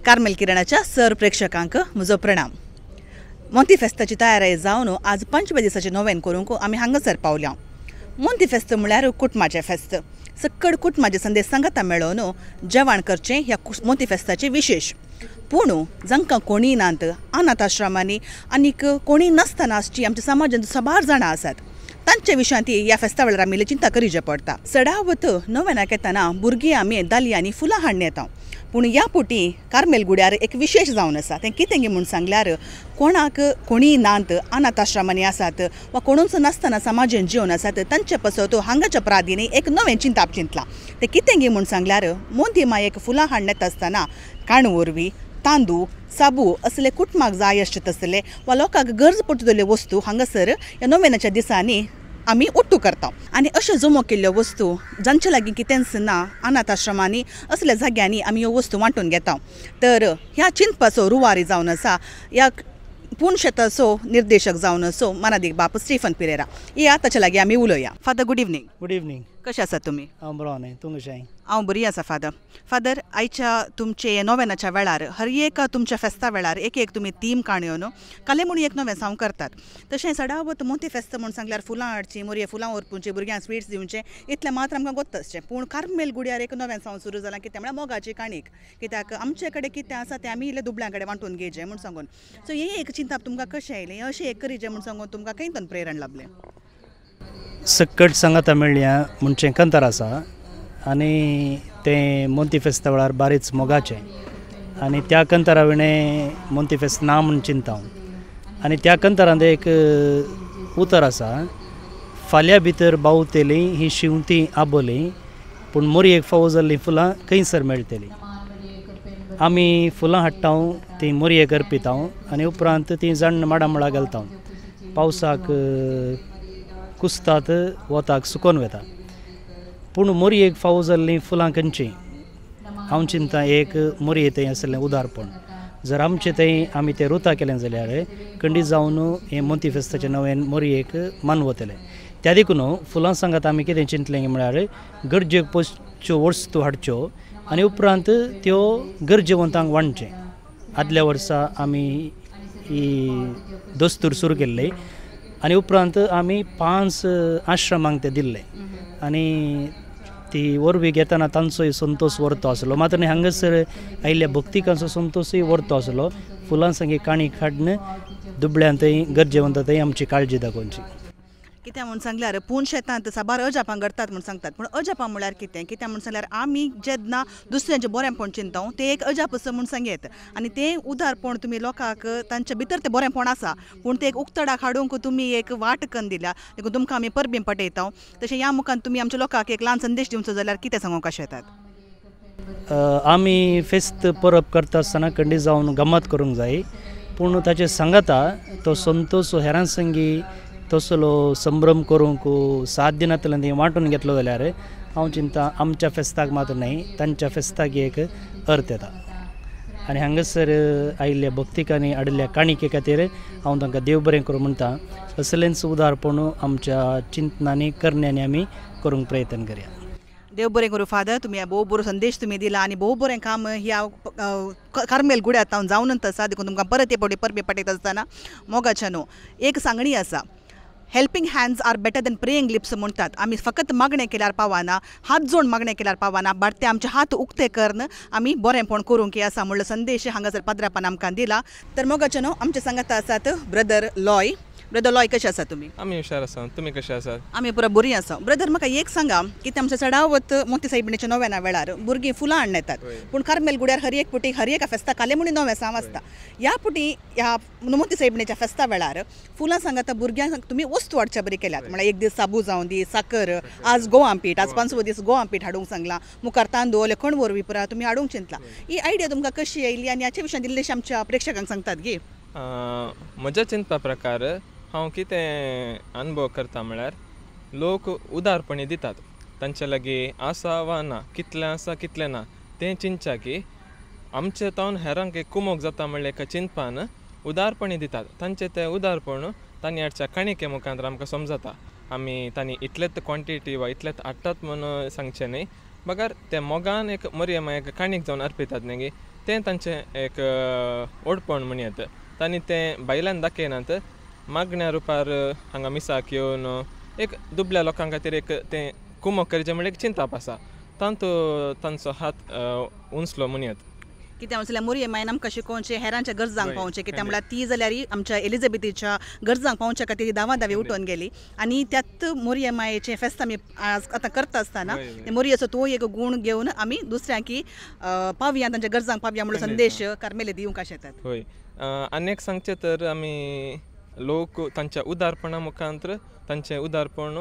Carmel किरणाच्या sir प्रेक्षकांक म्हजो प्रणाम. मोंती फेस्ताची तयारी जावन आज 25 दिसाचें नोवेन करूंक आमी हांगासर पावल्या. मोंती फेस्त म्हळ्यार कुटुंबाचें फेस्त. सकड कुटुंबाचे संदेश सांगाता मेळोवन जेवण करचें ह्या मोंती फेस्ताचें विशेष. पूण जांकां कोणी नात अनाथ आश्रमांनी आनीक कोणी नासतना आसची आमच्या समाजांत साबार जाणां आसात. तांचे विशयांत ह्या फेस्ता वेळार आमी चिंता करीचें पडटा. सडावत नोवेनाक येतना भुरगीं आमी दालयां आनी फुलां हाडून येता. पूण ह्या पोटी कार्मेल गुड्यार एक विशेष जावन आसा. तें कितें गे म्हूण सांगल्यार कोणाक कोणी नात अनाथ आश्रमांनी आसात वा कोणूच नासतना समाजान जिवन आसात तांचे पसत हांगाच्या प्रादीनी एक नवें चिंताप चिंतलां. तें कितें गे म्हूण सांगल्यार मोंती मायेक फुलां हाडून येता आसतना काणवरवी तांदूळ साबू असले कुटुंबाक जाय आसचे तसले वा लोकांक गरज पडटल्यो वस्तू हांगासर ह्या नोवेनाच्या दिसांनी आमी ओट्टू करता. आनी अश्यो जमो केल्ल्यो वस्तू जांचे लागीं कितेंच ना अनाथ आश्रमांनी असल्या जाग्यांनी आमी ह्यो वस्तू वांटून घेता. तर ह्या चिंतपाचो रुवारी जावन आसा ह्या पुणशेताचो निर्देशक जावन असो मानादीक बाप स्टीफन पिरेरा. या ताचे लागीं आमी उलोवया. Father good evening. Good evening. कशें आसात तुमी? हांव बरो न्ही, तूं कशें? हांव बरी आसा फादर. फादर आयच्या तुमचे नोवेनाच्या वेळार हर एक तुमच्या फेस्ता वेळार एक तुमी थीम काणयो न्हू काले म्हणून एक नवें सांग करतात. तशें सडावत मोंती फेस्त म्हूण सांगल्यार फुलां हाडचीं मोरये फुलां ओरपूचें भुरग्यांक स्वीट्स दिवचें इतलें मात्र आमकां गोत्त आसचें. पूण कार्मेल गुड्यार एक नवें सांग सुरू जालां कितें म्हळ्यार मोगाची काणीक. कित्याक आमचे कडेन कितें आसा तें आमी इल्लें दुबळ्यां कडेन वांटून घेवचें म्हूण सांगून. सो हें एक चिंताप तुमकां कशें येयलें अशें एक करीचें म्हूण सांगून तुमकां खंयतून प्रेरण लाभलें? सकट सांगाता मेळ्ळ्या म्हणचें कंतर आसा आनी तें मोंती फेस्ता वेळार बारीच मोगाचें आनी त्या कंतरा विणें मोंती फेस्त ना म्हूण चिंता. आनी त्या कंतरांत एक उतर आसा, फाल्यां भितर बावतली ही शिंवतीं आबोलीं पूण मोरयेक फावो जाल्लीं फुलां खंयसर मेळटलीं. आमी फुलां हाडटा तीं मोरयेक अर्पिता आनी उपरांत तीं जण्ण माडामळा घालता. पावसाक कुसतात वताक सुकोवन वता. पूण मोरयेक फावो जाल्लीं फुलां खंयचीं? हांव चिंता एक मोरये थंय आसलें उदारपण. जर आमचें थंय आमी तें रुता केलें जाल्यार खंडीत जावन हें मोंती फेस्ताचें नवें मोरयेक मान वतलें. त्या देखून फुलां सांगात आमी कितें चिंतलें म्हळ्यार गरजेक पयसच्यो वस्तू हाडच्यो आनी उपरांत त्यो गरजेवंतांक वांटचें. आदल्या वर्सा आमी ही दस्तूर सुरू केल्ली आनी उपरांत आमी 5 आश्रमांक ते दिल्ले आनी ती वरवीं घेतना तांचोय संतोश व्हरतो आसलो. मात्र हांगासर आयिल्ल्या भक्तिकांचो संतोशूय व्हरतो आसलो. फुलां सांगे काणीक हाडून दुबळ्यां थंय गरजेवंत थंय आमची काळजी दाखोवची. कितें म्हूण सांगल्यार पूण शेतांत साबार अजापां करतात म्हूण सांगतात. पूण अजापां म्हळ्यार कितें म्हूण सांगल्यार आमी जेन्ना दुसऱ्यांचें बरेंपण चिंता तें एक अजाप असो म्हूण सांगेत. आनी तें उदारपण तुमी लोकांक तांच्या भितर तें बरेंपण आसा पूण तें एक उक्तडाक हाडूंक तुमी एक वाट करून दिल्या. देखून तुमकां आमी परबीं पटयता. तशें ह्या मुखान तुमी आमच्या लोकांक एक ल्हान संदेश दिवचो जाल्यार कितें सांगूंक येतात? आमी फेस्त परब करता आसतना खंडीत जावन गमत करूंक जाय. पूण ताचे सांगाता तो संतोश हेरां संगी तसलो संभ्रम करूंक 7 दिनांतल्यान थंय वांटून घेतलो जाल्यार हांव चिंता आमच्या फेस्ताक मात्र न्हय तांच्या फेस्ताक एक अर्थ येता. आनी हांगासर आयिल्ल्या भक्तिकांनी हाडिल्ल्या काणिके खातीर हांव तांकां देव बरें करूं म्हणटा. असलेंच उदारपण आमच्या चिंतनांनी करण्यांनी आमी करूंक प्रयत्न करया. देव बरें करूं फादर. तुमी भोव बरो संदेश तुमी दिला आनी भोव बरें काम ह्या कार्मेल गुड्यांत हांव जावनच आसा. देखून तुमकां परत हे फावटी परबी पटयता आसतना मोगाच्या न्हू एक सांगणी आसा, helping hands are better than praying lips म्हणटात. आमी फकत मागणें केल्यार पावना, हात जोडून मागणें केल्यार पावना, बट ते आमचे हात उक्ते करून आमी बरेंपण करूंक आसा म्हणलो संदेश हांगासर पाद्रापान आमकां दिला. तर मोगाचे न्हू आमचे सांगात आसात ब्रदर लॉय. ब्रदर लॉय कशें आसा तुमी? आमी हुशार आसा. तुमी कशें आसात? आमी पुरो बरीं आसा. ब्रदर म्हाका एक सांगा कितें आमच्या सडावत मोंती सायबिणीच्या नोवेना वेळार भुरगीं फुलां हाडून येतात. पूण कार्मेल गुड्यार हर एक पुटी हर एका फेस्ता काले म्हणून नवें सांग आसता. ह्या पुटी ह्या मोंती सायबिणीच्या फेस्ता वेळार फुलां सांगात तुमकां तुमी वस्तू हाडच्या बरी केल्यात. म्हळ्यार एक दीस साबू जावं दी साकर, आज गोवा पीठ, आज 5 दीस गोवा पीठ हाडूंक सांगलां, मुखार तांदूळ कणवोर विपुरा तुमी हाडूंक चिंतला. ही आयडिया तुमकां कशी येयली आनी हाचे विशयान इल्लेशें आमच्या प्रेक्षकांक सांगतात गे? म्हज्या चिंतपा प्रकार हांव कितें अनुभव करता म्हळ्यार लोक उदारपणी दितात. तांचे लागीं आसा वा ना, कितलें आसा कितलें ना तें चिंतच्या की आमचे तावन हेरांक एक कुमोग जाता म्हणल्यार एका चिंतपान उदारपणी दितात. तांचें तें उदारपण तांणी हाडच्या काणिके मुखांतर आमकां समजता. आमी तांणी इतलेंच क्वॉन्टिटी वा इतलेंच हाडटात म्हणून सांगचें न्हय. बगर ते मोगान एक मोरये मायेक काणीक जावन अर्पितात न्ही. तें तांचें एक ओडपण म्हणयात. तांणी तें बायलांक दाखयनात मागण्या रुपार हांगा मिसाक येवन एक दुबळ्या लोकां खातीर एक तें कुमक करचें म्हणल्यार एक चिंताप आसा. तांचो हात उंचलो म्हणयात. कित्याक म्हणल्यार मोरयेमायन आमकां शिकोवचें हेरांच्या गरजांक पावचें. कित्याक म्हणल्यार ती जाल्यार आमच्या एलिझाबेथीच्या गरजांक पावच्या खातीर दावी उठोवन गेली. आनी त्यात मोरयेमायेचें फेस्त आमी आतां करता आसतना मोरयेचो तो एक गूण घेवन आमी दुसऱ्यांक पावया, तांच्या गरजांक पावया म्हणून संदेश कार्मेले दिवंक आशेतात. होय. आनी एक सांगचें तर आमी लोक तांच्या उदारपणा मुखांतर तांचें उदारपण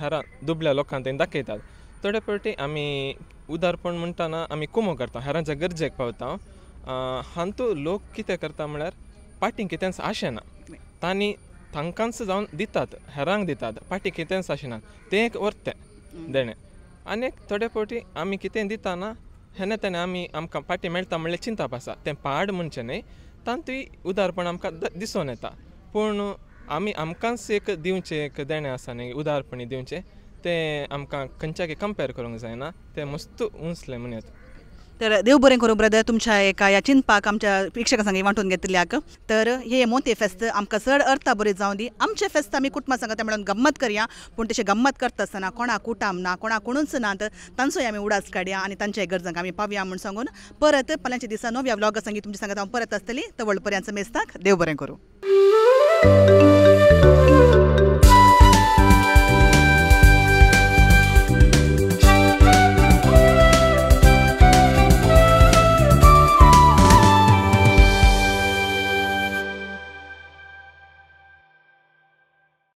हेरां दुबळ्या लोकांक तें दाखयतात. थोडे फावटी आमी उदारपण म्हणटाना आमी कुमो करता, हेरांच्या गरजेक पावता. हातूं लोक कितें करता म्हळ्यार पाटीं कितेंच आशेना. तांकांच जावन दितात, हेरांक दितात, पाटी कितेंच आशिना. तें एक वर्तें देणें. आनी थोडे फावटी आमी कितें दिताना हेणे तेणे आमकां पाटी मेळटा म्हणल्यार चिंताप आसा. तें पाड म्हणचें न्हय, तांतूय उदारपण आमकां दिसून येता. पूण आमी आमकांच एक दिवचें एक देणें आसा न्ही, उदारपणी दिवचें, तें आमकां खंयच्याक कंपेर करूंक जायना. तें मस्त उंचलें म्हणयात. तर देव बरें करूं ब्रदर, तुमच्या एका ह्या चिंतपाक आमच्या प्रेक्षकां सांगे वांटून घेतल्याक. तर हे मोंते फेस्त आमकां चड अर्था बरी जावं दी. आमचे फेस्त आमी कुटुंबा सांगात मेळून गम्मत करया, पूण तशें गम्मत करता आसतना कोणाक कुटाम ना, कोणाक कोणूच नात, तांचोय आमी उडास काडया आनी तांच्या गरजांक आमी पावया म्हूण सांगून परत फाल्यांच्या दिसा नव्या व्लॉगा सांगी तुमच्या सांगात हांव परत आसतली. तवळ पर्यंत मेस्ताक देव बरें करूं.